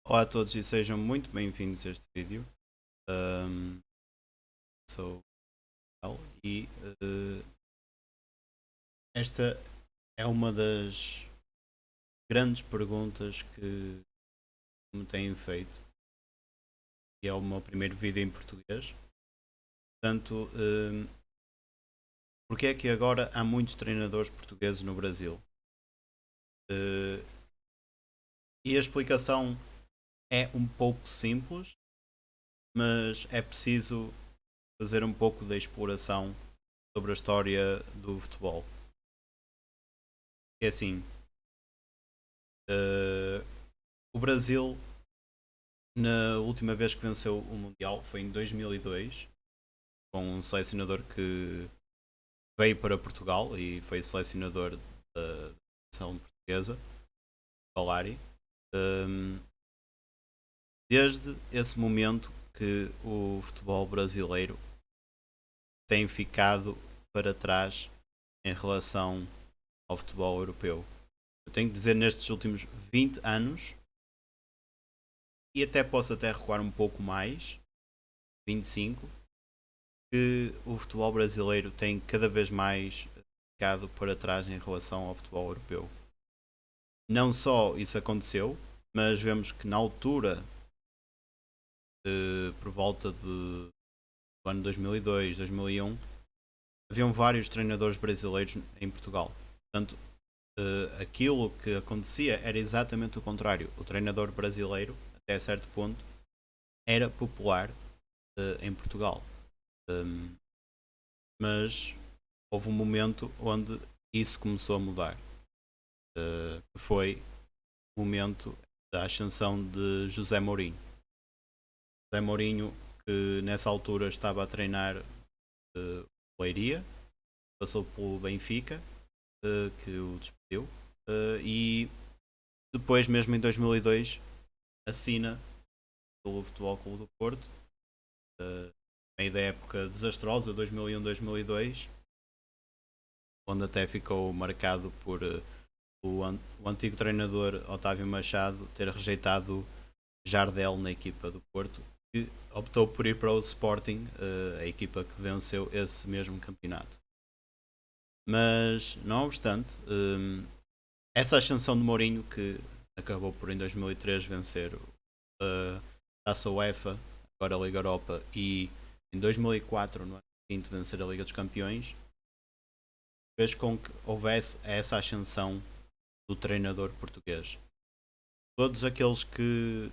Olá a todos e sejam muito bem-vindos a este vídeo. Ahm, Sou o Miguel e esta é uma das grandes perguntas que me têm feito e é o meu primeiro vídeo em português. Portanto, porque é que agora há muitos treinadores portugueses no Brasil? Eh, e a explicação é um pouco simples, mas é preciso fazer um pouco de exploração sobre a história do futebol. É assim, eh, o Brasil, na última vez que venceu o Mundial, foi em 2002, com um selecionador que veio para Portugal e foi selecionador da seleção portuguesa, Solari. Um, Desde esse momento que o futebol brasileiro tem ficado para trás em relação ao futebol europeu. Eu tenho que dizer nestes últimos 20 anos, e até posso até recuar um pouco mais, 25, que o futebol brasileiro tem cada vez mais ficado para trás em relação ao futebol europeu. Não só isso aconteceu, mas vemos que na altura, por volta do ano 2002, 2001, haviam vários treinadores brasileiros em Portugal. Portanto, aquilo que acontecia era exatamente o contrário. O treinador brasileiro, até certo ponto, era popular em Portugal. Mas houve um momento onde isso começou a mudar, que foi o momento da ascensão de José Mourinho. José Mourinho, que nessa altura estava a treinar o Leiria, passou pelo Benfica, que o despediu, e depois, mesmo em 2002, assina pelo Futebol Clube do Porto, meio da época desastrosa, 2001-2002, onde até ficou marcado por o antigo treinador Otávio Machado ter rejeitado Jardel na equipa do Porto, que optou por ir para o Sporting, a equipa que venceu esse mesmo campeonato. Mas, não obstante, essa ascensão de Mourinho, que acabou por em 2003 vencer a Taça UEFA, agora a Liga Europa, e em 2004, no ano seguinte, vencer a Liga dos Campeões, fez com que houvesse essa ascensão do treinador português. Todos aqueles que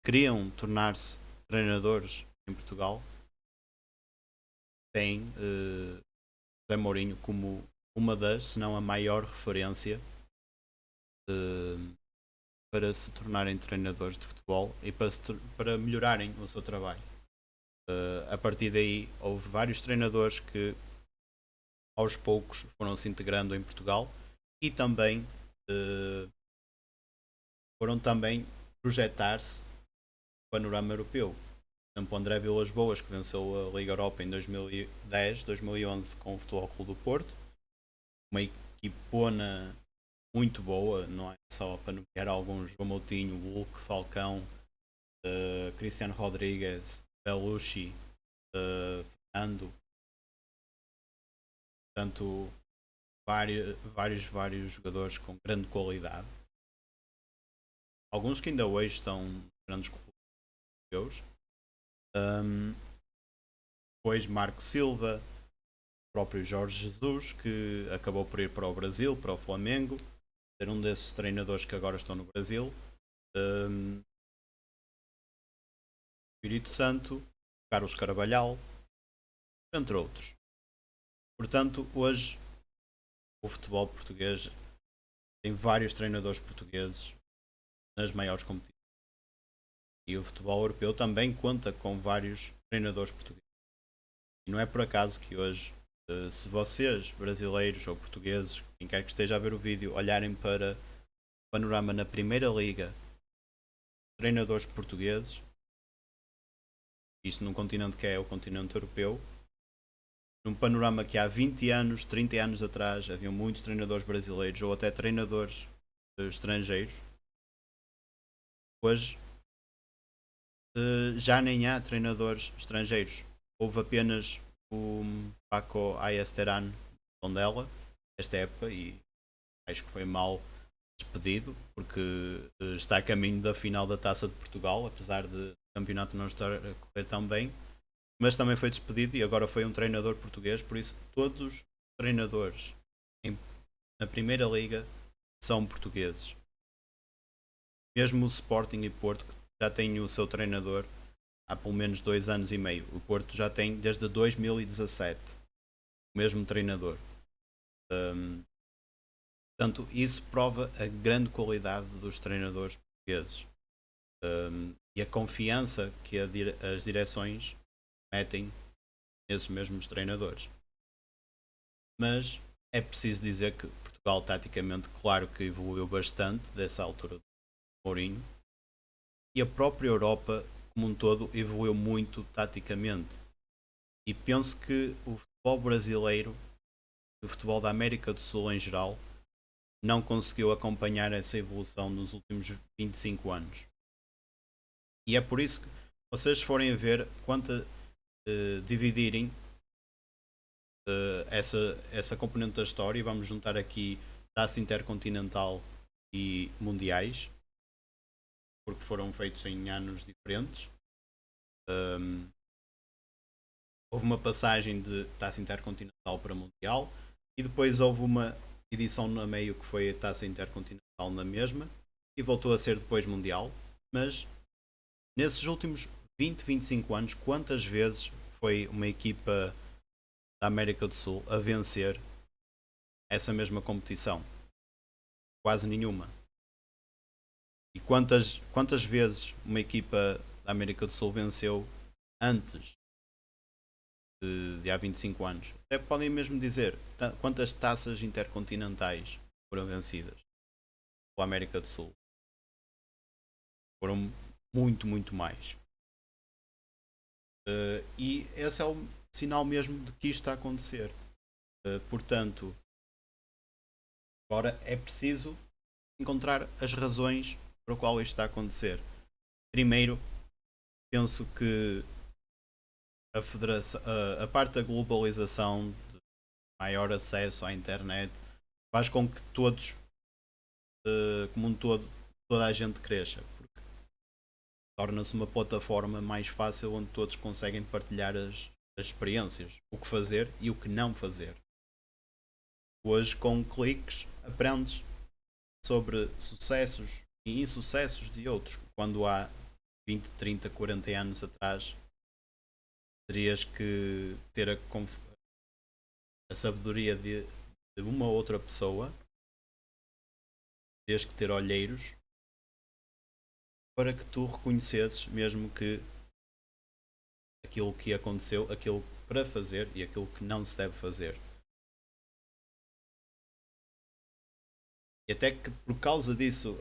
queriam tornar-se treinadores em Portugal têm José Mourinho como uma das, se não a maior referência para se tornarem treinadores de futebol e para melhorarem o seu trabalho. A partir daí houve vários treinadores que aos poucos foram se integrando em Portugal e também foram também projetar-se no panorama europeu. Por exemplo, André Vilas Boas, que venceu a Liga Europa em 2010, 2011 com o Futebol Clube do Porto, uma equipona muito boa, não é só para nomear alguns: João Moutinho, Hulk, Falcão, Cristiano Rodrigues, Belushi, Fernando, portanto, vários jogadores com grande qualidade. Alguns que ainda hoje estão grandes clubes europeus. Depois Marco Silva, o próprio Jorge Jesus, que acabou por ir para o Brasil, para o Flamengo, ser um desses treinadores que agora estão no Brasil. Espírito Santo, Carlos Carvalhal, entre outros. Portanto, hoje o futebol português tem vários treinadores portugueses nas maiores competições. E o futebol europeu também conta com vários treinadores portugueses. E não é por acaso que hoje, se vocês, brasileiros ou portugueses, quem quer que esteja a ver o vídeo, olharem para o panorama na Primeira Liga, treinadores portugueses, isto num continente que é o continente europeu, num panorama que há 20 anos, 30 anos atrás, haviam muitos treinadores brasileiros ou até treinadores estrangeiros, hoje já nem há treinadores estrangeiros. Houve apenas o Paco Ayesteran Tondela esta época e acho que foi mal despedido porque está a caminho da final da Taça de Portugal, apesar de o campeonato não estar a correr tão bem, mas também foi despedido e agora foi um treinador português, por isso todos os treinadores na Primeira Liga são portugueses. Mesmo o Sporting e Porto, que já têm o seu treinador há pelo menos 2 anos e meio. O Porto já tem desde 2017 o mesmo treinador. Portanto, isso prova a grande qualidade dos treinadores portugueses e a confiança que as direções metem nesses mesmos treinadores. Mas é preciso dizer que Portugal, taticamente, claro que evoluiu bastante dessa altura do Mourinho, e a própria Europa, como um todo, evoluiu muito taticamente. E penso que o futebol brasileiro e o futebol da América do Sul em geral não conseguiu acompanhar essa evolução nos últimos 25 anos. E é por isso que vocês forem ver dividirem essa componente da história, e vamos juntar aqui Taça Intercontinental e Mundiais, porque foram feitos em anos diferentes. Houve uma passagem de Taça Intercontinental para Mundial e depois houve uma edição no meio que foi a Taça Intercontinental na mesma e voltou a ser depois Mundial. Mas nesses últimos 20, 25 anos, quantas vezes foi uma equipa da América do Sul a vencer essa mesma competição? Quase nenhuma. E quantas vezes uma equipa da América do Sul venceu antes de há 25 anos? Até podem mesmo dizer quantas taças intercontinentais foram vencidas pela América do Sul. Foram muito, muito mais. E esse é o sinal mesmo de que isto está a acontecer. Portanto, agora é preciso encontrar as razões para o qual isto está a acontecer. Primeiro, penso que a parte da globalização, de maior acesso à internet, faz com que todos, como um todo, toda a gente cresça. Porque torna-se uma plataforma mais fácil onde todos conseguem partilhar as experiências, o que fazer e o que não fazer. Hoje, com cliques, aprendes sobre sucessos e insucessos de outros, quando há 20, 30, 40 anos atrás terias que ter a sabedoria de uma outra pessoa, terias que ter olheiros para que tu reconhecesses mesmo que aquilo que aconteceu, aquilo para fazer e aquilo que não se deve fazer. E até que por causa disso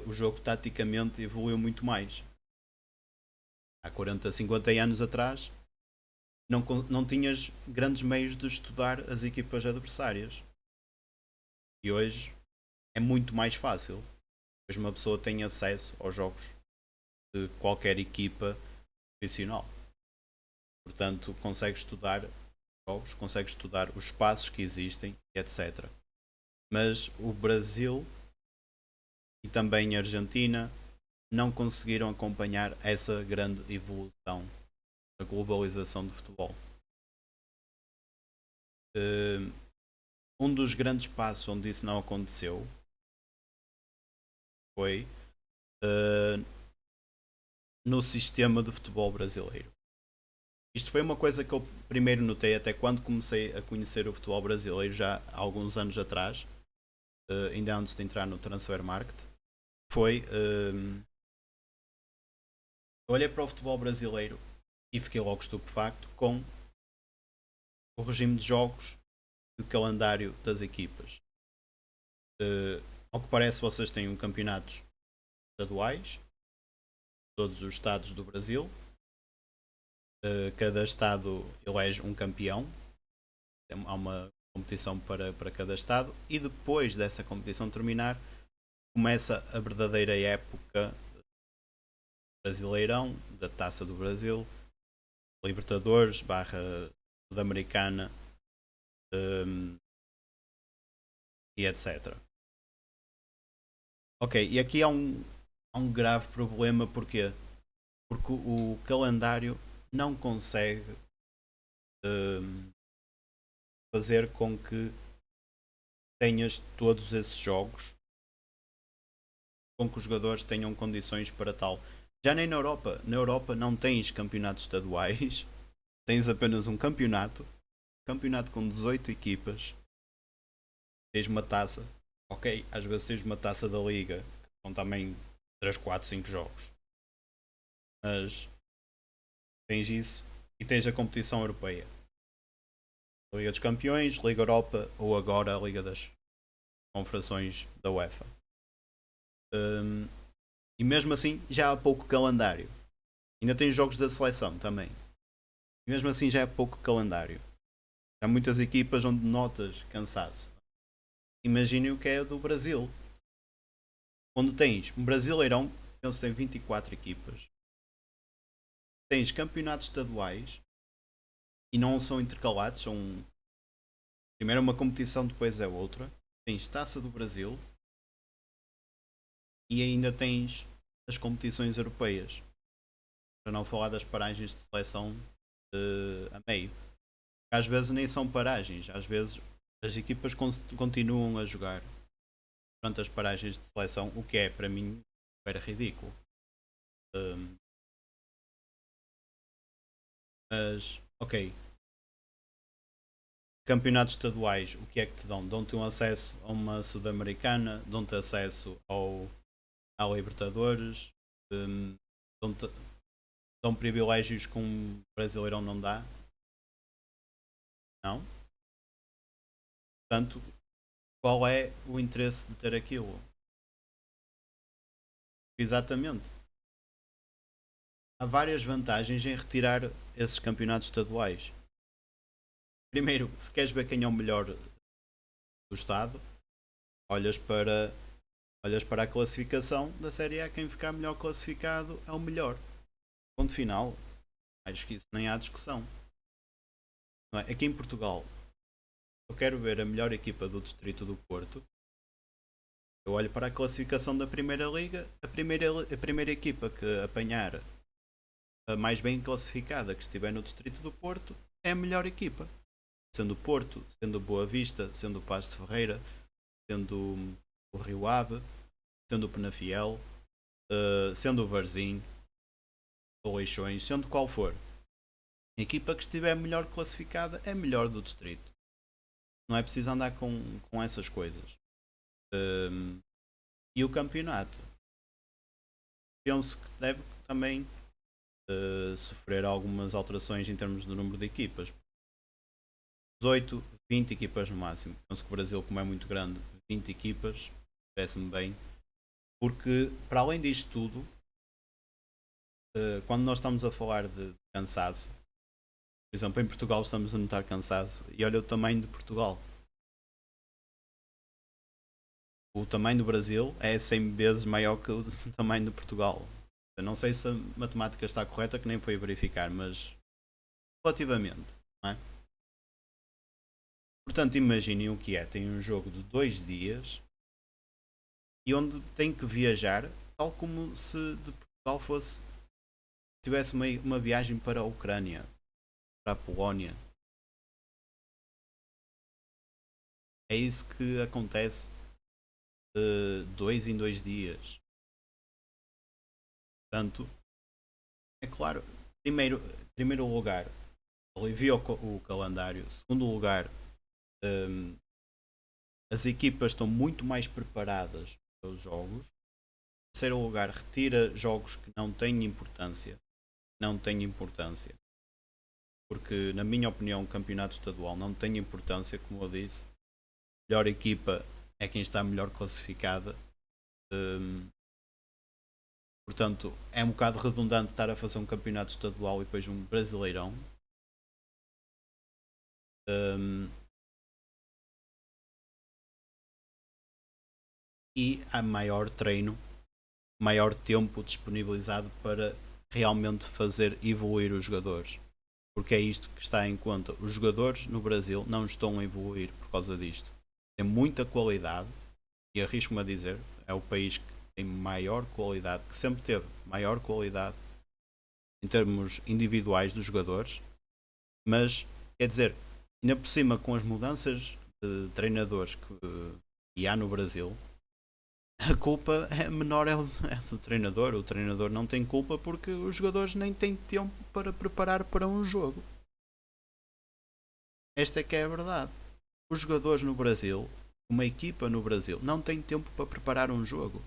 o jogo taticamente evoluiu muito mais. Há 40, 50 anos atrás não tinhas grandes meios de estudar as equipas adversárias. E hoje é muito mais fácil. Hoje uma pessoa tem acesso aos jogos de qualquer equipa profissional. Portanto, consegue estudar jogos, consegue estudar os passos que existem, etc. Mas o Brasil e também a Argentina não conseguiram acompanhar essa grande evolução da globalização do futebol. Um dos grandes passos onde isso não aconteceu foi no sistema de futebol brasileiro. Isto foi uma coisa que eu primeiro notei até quando comecei a conhecer o futebol brasileiro, já há alguns anos atrás, ainda antes de entrar no Transfer Market. Foi eu olhei para o futebol brasileiro e fiquei logo estupefacto com o regime de jogos e o calendário das equipas. Ao que parece, vocês têm campeonatos estaduais, todos os estados do Brasil. Cada estado elege um campeão. Há uma competição para cada estado. E depois dessa competição terminar, começa a verdadeira época Brasileirão, da Taça do Brasil, Libertadores, barra Sul-Americana, e etc. Ok, e aqui há um grave problema, porquê? Porque o calendário não consegue hum, fazer com que tenhas todos esses jogos, com que os jogadores tenham condições para tal. Já nem na Europa não tens campeonatos estaduais, tens apenas um campeonato com 18 equipas, tens uma taça, ok, às vezes tens uma taça da liga, que são também 3, 4, 5 jogos, mas tens isso e tens a competição europeia. Liga dos Campeões, Liga Europa ou agora a Liga das Confederações da UEFA. Um, e mesmo assim já há pouco calendário. Ainda tem jogos da seleção também. E mesmo assim já é pouco calendário. Há muitas equipas onde notas cansaço. Imagine o que é do Brasil. Onde tens um Brasileirão, penso que tem 24 equipas. Tens campeonatos estaduais e não são intercalados, são primeiro uma competição, depois é outra. Tens Taça do Brasil e ainda tens as competições europeias. Para não falar das paragens de seleção a meio. Às vezes nem são paragens, às vezes as equipas continuam a jogar durante as paragens de seleção, o que é para mim era ridículo. Um, mas, ok, campeonatos estaduais, o que é que te dão? Dão-te um acesso a uma Sul-Americana, dão-te acesso à Libertadores, um, dão privilégios que um Brasileirão não dá? Não? Portanto, qual é o interesse de ter aquilo? Exatamente. Há várias vantagens em retirar esses campeonatos estaduais. Primeiro, se queres ver quem é o melhor do estado, olhas para, olhas para a classificação da Série A, quem ficar melhor classificado é o melhor. Ponto final. Acho que isso nem há discussão. Não é? Aqui em Portugal, eu quero ver a melhor equipa do Distrito do Porto. Eu olho para a classificação da Primeira Liga, a primeira equipa que apanhar a mais bem classificada que estiver no Distrito do Porto é a melhor equipa. Sendo o Porto, sendo o Boa Vista, sendo o Paço de Ferreira, sendo o Rio Ave, sendo o Penafiel, sendo o Varzim, o Leixões, sendo qual for. A equipa que estiver melhor classificada é melhor do distrito. Não é preciso andar com essas coisas. E o campeonato? Penso que deve também sofrer algumas alterações em termos do número de equipas. 18, 20 equipas no máximo. Penso que o Brasil, como é muito grande, 20 equipas, parece-me bem. Porque, para além disto tudo, quando nós estamos a falar de cansaço, por exemplo, em Portugal estamos a notar cansaço, e olha o tamanho de Portugal. O tamanho do Brasil é 100 vezes maior que o tamanho de Portugal. Eu não sei se a matemática está correta, que nem foi verificar, mas relativamente, não é? Portanto, imaginem o que é. Tem um jogo de 2 dias e onde tem que viajar, tal como se de Portugal fosse tivesse uma viagem para a Ucrânia, para a Polónia. É isso que acontece de 2 em 2 dias. Portanto, é claro, primeiro lugar, alivia o calendário. Segundo lugar, hum, as equipas estão muito mais preparadas para os jogos. Terceiro lugar, retira jogos que não têm importância. Não têm importância. Porque, na minha opinião, o campeonato estadual não tem importância, como eu disse. A melhor equipa é quem está melhor classificada. Hum, portanto, é um bocado redundante estar a fazer um campeonato estadual e depois um brasileirão. Hum, e há maior treino maior tempo disponibilizado para realmente fazer evoluir os jogadores. Porque é isto que está em conta. Os jogadores no Brasil não estão a evoluir por causa disto. Tem muita qualidade, e arrisco-me a dizer, é o país que tem maior qualidade, que sempre teve maior qualidade em termos individuais dos jogadores, mas quer dizer, ainda por cima com as mudanças de treinadores que há no Brasil, a culpa é menor é do treinador. O treinador não tem culpa porque os jogadores nem têm tempo para preparar para um jogo. Esta é que é a verdade. Os jogadores no Brasil, uma equipa no Brasil, não tem tempo para preparar um jogo.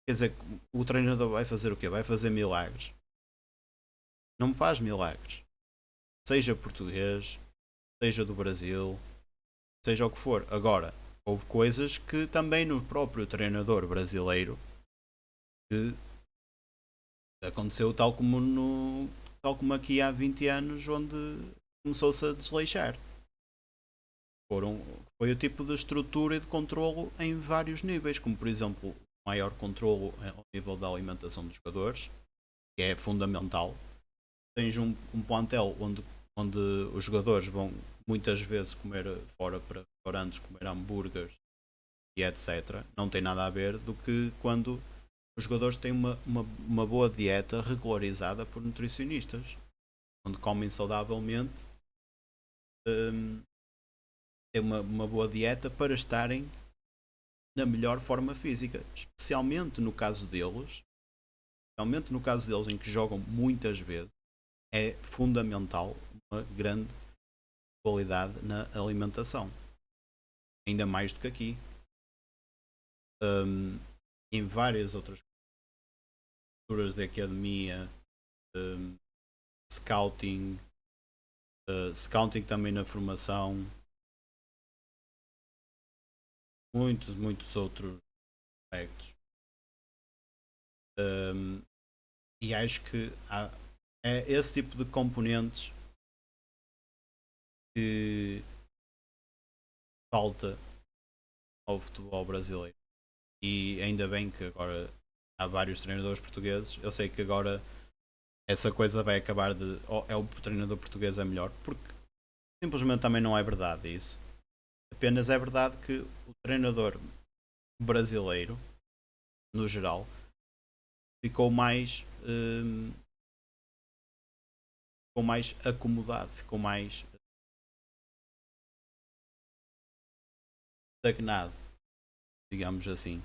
Quer dizer, o treinador vai fazer o quê? Vai fazer milagres? Não faz milagres. Seja português, seja do Brasil, seja o que for. Agora, houve coisas que também no próprio treinador brasileiro que aconteceu tal como aqui há 20 anos, onde começou-se a desleixar. Foi o tipo de estrutura e de controlo em vários níveis, como por exemplo o maior controlo ao nível da alimentação dos jogadores, que é fundamental. Tens um plantel onde os jogadores vão muitas vezes comer fora para restaurantes, comer hambúrgueres e etc. Não tem nada a ver do que quando os jogadores têm uma boa dieta regularizada por nutricionistas, onde comem saudavelmente, têm uma boa dieta para estarem na melhor forma física, especialmente no caso deles em que jogam muitas vezes, é fundamental uma grande qualidade na alimentação, ainda mais do que aqui. Em várias outras culturas de academia, scouting, scouting também na formação, muitos outros aspectos. E acho que é esse tipo de componentes que falta ao futebol brasileiro. E ainda bem que agora há vários treinadores portugueses. Eu sei que agora essa coisa vai acabar de é o treinador português é melhor, porque simplesmente também não é verdade isso. Apenas é verdade que o treinador brasileiro, no geral, ficou mais acomodado, ficou mais estagnado, digamos assim.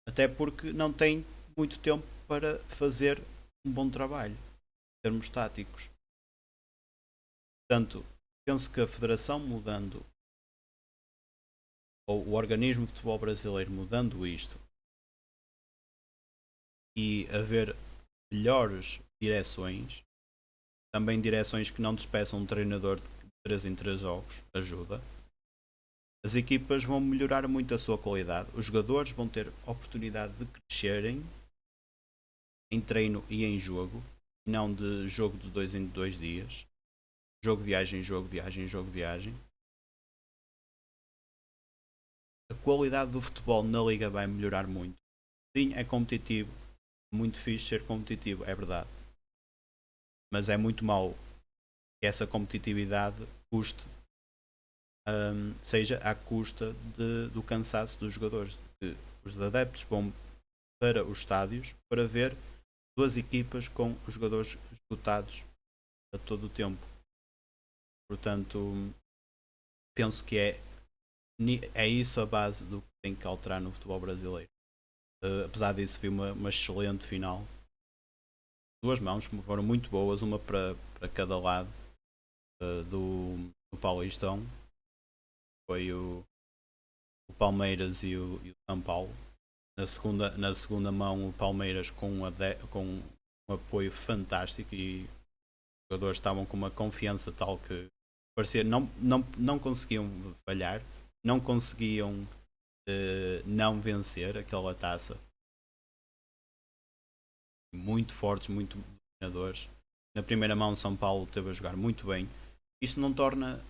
Até porque não tem muito tempo para fazer um bom trabalho em termos táticos. Portanto, penso que a federação mudando, ou o organismo de futebol brasileiro mudando isto, e haver melhores direções, também direções que não despeçam um treinador de 3 em 3 jogos, ajuda. As equipas vão melhorar muito a sua qualidade, os jogadores vão ter oportunidade de crescerem em treino e em jogo, não de jogo de 2 em 2 dias, jogo, viagem, jogo, viagem, jogo, viagem. A qualidade do futebol na liga vai melhorar muito. Sim, é competitivo, muito fixe ser competitivo, é verdade, mas é muito mau que essa competitividade custe, seja à custa do cansaço dos jogadores. Os adeptos vão para os estádios para ver duas equipas com os jogadores esgotados a todo o tempo. Portanto, penso que é isso a base do que tem que alterar no futebol brasileiro. Apesar disso, vi uma excelente final. Duas mãos que foram muito boas, uma para cada lado do Paulistão. Foi o Palmeiras e o São Paulo. Na segunda mão, o Palmeiras com um apoio fantástico, e os jogadores estavam com uma confiança tal que parecia não conseguiam falhar, não conseguiam não vencer aquela taça. Muito fortes, muito dominadores. Na primeira mão, São Paulo teve a jogar muito bem. Isto não torna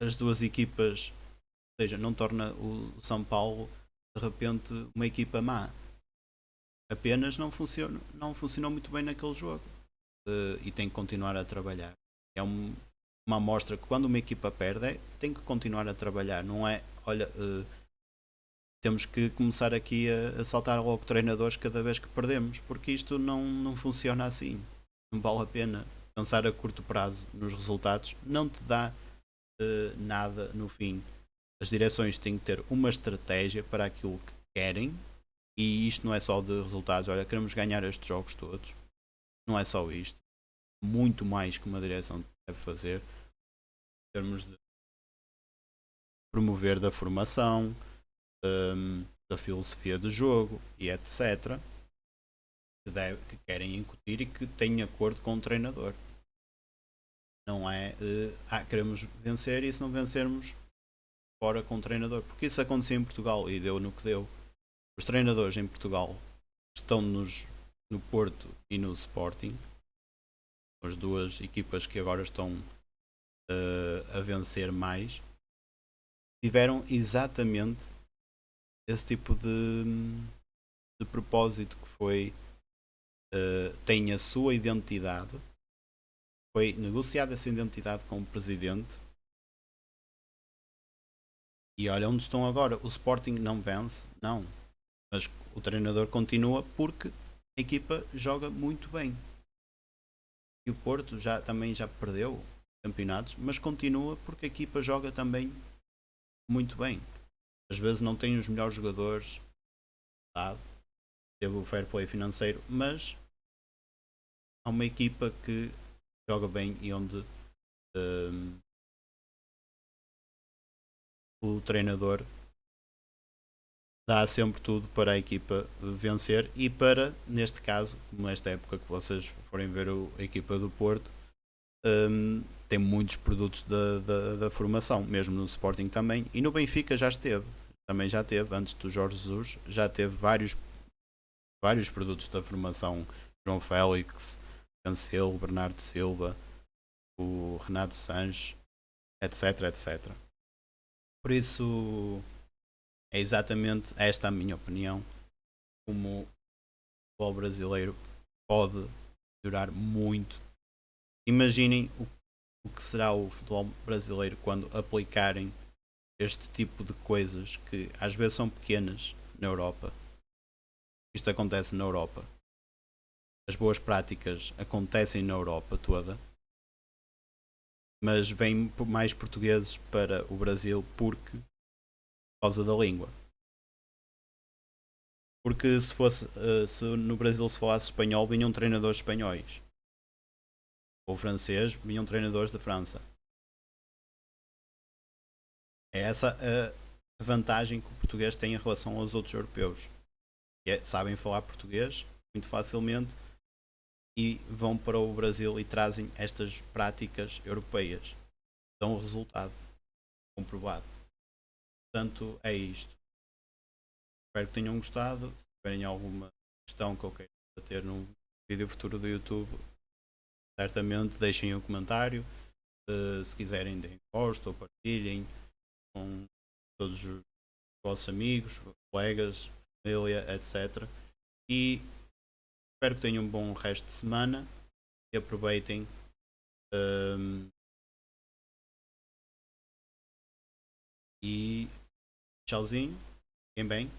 as duas equipas, ou seja, não torna o São Paulo de repente uma equipa má. Apenas não funcionou muito bem naquele jogo. E tem que continuar a trabalhar. É uma amostra que quando uma equipa perde, tem que continuar a trabalhar. Não é, olha, temos que começar aqui a saltar logo treinadores cada vez que perdemos, porque isto não funciona assim. Não vale a pena pensar a curto prazo nos resultados, não te dá nada no fim. As direções têm que ter uma estratégia para aquilo que querem, e isto não é só de resultados. Olha, queremos ganhar estes jogos todos. Não é só isto. Muito mais que uma direção deve fazer em termos de promover da formação, da filosofia do jogo e etc. Que querem incutir e que têm acordo com o treinador. Não é queremos vencer e se não vencermos, fora com o treinador. Porque isso aconteceu em Portugal e deu no que deu. Os treinadores em Portugal estão no Porto e no Sporting, as duas equipas que agora estão a vencer mais, tiveram exatamente esse tipo de propósito, que foi tem a sua identidade, foi negociada essa identidade com o presidente, e olha onde estão agora. O Sporting não vence, não, mas o treinador continua porque a equipa joga muito bem. E o Porto também já perdeu campeonatos, mas continua porque a equipa joga também muito bem. Às vezes não tem os melhores jogadores, sabe? Teve o fair play financeiro, mas há uma equipa que joga bem e onde o treinador dá sempre tudo para a equipa vencer e para, neste caso, como nesta época que vocês forem ver a equipa do Porto, tem muitos produtos da formação, mesmo no Sporting também, e no Benfica também já teve, antes do Jorge Jesus, já teve vários produtos da formação, João Félix, Cancelo, Bernardo Silva, o Renato Sanches, etc, etc. Por isso, é exatamente esta a minha opinião, como o futebol brasileiro pode melhorar muito. Imaginem o que será o futebol brasileiro quando aplicarem este tipo de coisas que às vezes são pequenas na Europa. Isto acontece na Europa. As boas práticas acontecem na Europa toda, mas vêm mais portugueses para o Brasil por causa da língua. Porque se no Brasil se falasse espanhol, vinham treinadores espanhóis. Ou francês, vinham treinadores da França. É essa a vantagem que o português tem em relação aos outros europeus. Sabem falar português muito facilmente e vão para o Brasil e trazem estas práticas europeias. Dão resultado comprovado. Portanto, é isto. Espero que tenham gostado. Se tiverem alguma questão que eu queira ter num vídeo futuro do YouTube, certamente deixem um comentário. Se quiserem, deem gosto ou partilhem com todos os vossos amigos, colegas, família, etc. E espero que tenham um bom resto de semana e aproveitem. E tchauzinho, fiquem bem.